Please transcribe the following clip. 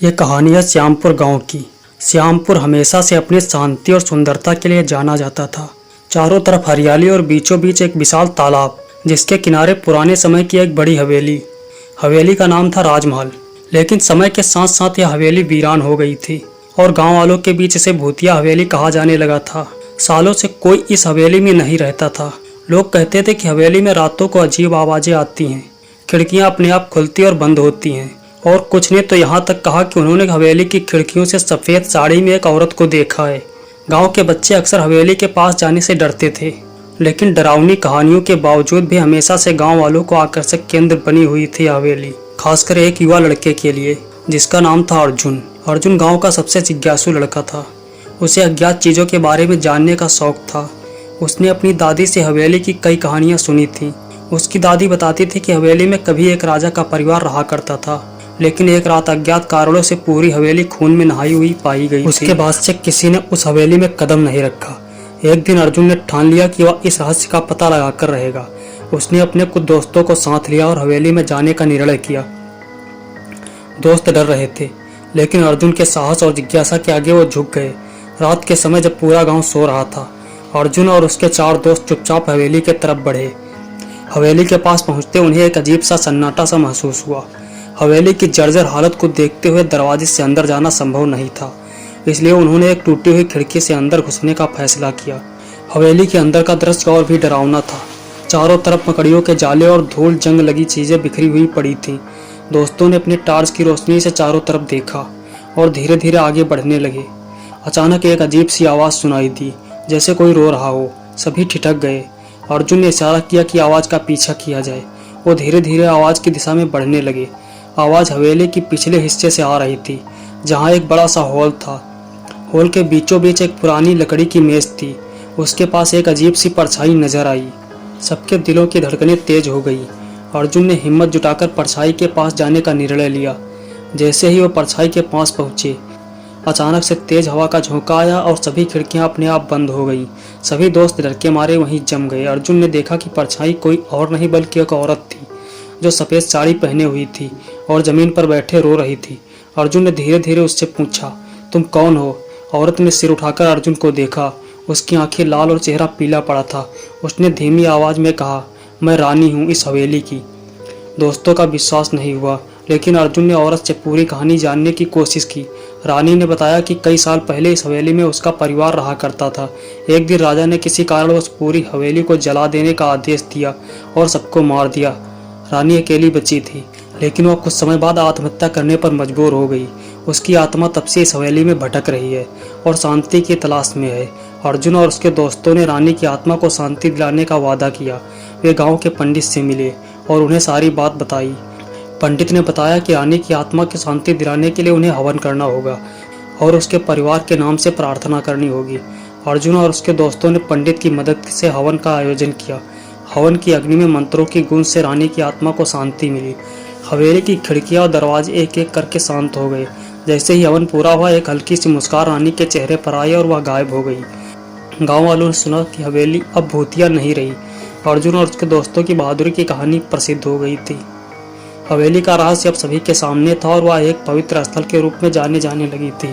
ये कहानी है श्यामपुर गांव की। श्यामपुर हमेशा से अपनी शांति और सुंदरता के लिए जाना जाता था। चारों तरफ हरियाली और बीचों बीच एक विशाल तालाब, जिसके किनारे पुराने समय की एक बड़ी हवेली। हवेली का नाम था राजमहल। लेकिन समय के साथ साथ यह हवेली वीरान हो गई थी और गांव वालों के बीच इसे भूतिया हवेली कहा जाने लगा था। सालों से कोई इस हवेली में नहीं रहता था। लोग कहते थे कि हवेली में रातों को अजीब आवाजें आती हैं, खिड़कियां अपने आप खुलती और बंद होती हैं, और कुछ ने तो यहाँ तक कहा कि उन्होंने हवेली की खिड़कियों से सफ़ेद साड़ी में एक औरत को देखा है। गांव के बच्चे अक्सर हवेली के पास जाने से डरते थे, लेकिन डरावनी कहानियों के बावजूद भी हमेशा से गांव वालों को आकर्षक केंद्र बनी हुई थी हवेली, खासकर एक युवा लड़के के लिए जिसका नाम था अर्जुन। अर्जुन गाँव का सबसे जिज्ञासु लड़का था। उसे अज्ञात चीज़ों के बारे में जानने का शौक था। उसने अपनी दादी से हवेली की कई कहानियाँ सुनी थीं। उसकी दादी बताती थी कि हवेली में कभी एक राजा का परिवार रहा करता था, लेकिन एक रात अज्ञात कारणों से पूरी हवेली खून में नहाई हुई पाई गई। उसके बाद से किसी ने उस हवेली में कदम नहीं रखा। एक दिन अर्जुन ने ठान लिया कि वह इस रहस्य का पता लगाकर रहेगा। उसने अपने कुछ दोस्तों को साथ लिया और हवेली में जाने का निर्णय किया। दोस्त डर रहे थे, लेकिन अर्जुन के साहस और जिज्ञासा के आगे वो झुक गए। रात के समय जब पूरा गांव सो रहा था, अर्जुन और उसके 4 दोस्त चुपचाप हवेली के तरफ बढ़े। हवेली के पास पहुंचते उन्हें एक अजीब सा सन्नाटा सा महसूस हुआ। हवेली की जर्जर हालत को देखते हुए दरवाजे से अंदर जाना संभव नहीं था, इसलिए उन्होंने एक टूटी हुई खिड़की से अंदर घुसने का फैसला किया। हवेली के अंदर का दृश्य और भी डरावना था। चारों तरफ मकड़ियों के जाले और धूल जंग लगी चीजें बिखरी हुई पड़ी थीं। दोस्तों ने अपने टार्च की रोशनी से चारों तरफ देखा और धीरे धीरे आगे बढ़ने लगे। अचानक एक अजीब सी आवाज़ सुनाई दी, जैसे कोई रो रहा हो। सभी ठिठक गए। अर्जुन ने इशारा किया कि आवाज़ का पीछा किया जाए। वो धीरे धीरे आवाज़ की दिशा में बढ़ने लगे। आवाज़ हवेली के पिछले हिस्से से आ रही थी, जहाँ एक बड़ा सा हॉल था। हॉल के बीचों बीच एक पुरानी लकड़ी की मेज थी। उसके पास एक अजीब सी परछाई नजर आई। सबके दिलों की धड़कनें तेज हो गई। अर्जुन ने हिम्मत जुटाकर परछाई के पास जाने का निर्णय लिया। जैसे ही वो परछाई के पास पहुंचे, अचानक से तेज हवा का झोंका आया और सभी खिड़कियां अपने आप बंद हो गईं। सभी दोस्त डर के मारे वहीं जम गए। अर्जुन ने देखा कि परछाई कोई और नहीं बल्कि एक औरत थी, जो सफ़ेद साड़ी पहने हुई थी और ज़मीन पर बैठे रो रही थी। अर्जुन ने धीरे धीरे उससे पूछा, तुम कौन हो? औरत ने सिर उठाकर अर्जुन को देखा। उसकी आंखें लाल और चेहरा पीला पड़ा था। उसने धीमी आवाज़ में कहा, मैं रानी हूँ इस हवेली की। दोस्तों का विश्वास नहीं हुआ, लेकिन अर्जुन ने औरत से पूरी कहानी जानने की कोशिश की। रानी ने बताया कि कई साल पहले इस हवेली में उसका परिवार रहा करता था। एक दिन राजा ने किसी कारणवश पूरी हवेली को जला देने का आदेश दिया और सबको मार दिया। रानी अकेली बची थी, लेकिन वह कुछ समय बाद आत्महत्या करने पर मजबूर हो गई। उसकी आत्मा तब से इस हवेली में भटक रही है और शांति की तलाश में है। अर्जुन और उसके दोस्तों ने रानी की आत्मा को शांति दिलाने का वादा किया। वे गांव के पंडित से मिले और उन्हें सारी बात बताई। पंडित ने बताया कि रानी की आत्मा की शांति दिलाने के लिए उन्हें हवन करना होगा और उसके परिवार के नाम से प्रार्थना करनी होगी। अर्जुन और उसके दोस्तों ने पंडित की मदद से हवन का आयोजन किया। हवन की अग्नि में मंत्रों की गूंज से रानी की आत्मा को शांति मिली। हवेली की खिड़कियां और दरवाजे एक एक करके शांत हो गए। जैसे ही हवन पूरा हुआ, एक हल्की सी मुस्कान रानी के चेहरे पर आई और वह गायब हो गई। गांव वालों ने सुना कि हवेली अब भूतिया नहीं रही। अर्जुन और उसके दोस्तों की बहादुरी की कहानी प्रसिद्ध हो गई थी। हवेली का रहस्य अब सभी के सामने था और वह एक पवित्र स्थल के रूप में जाने लगी थी।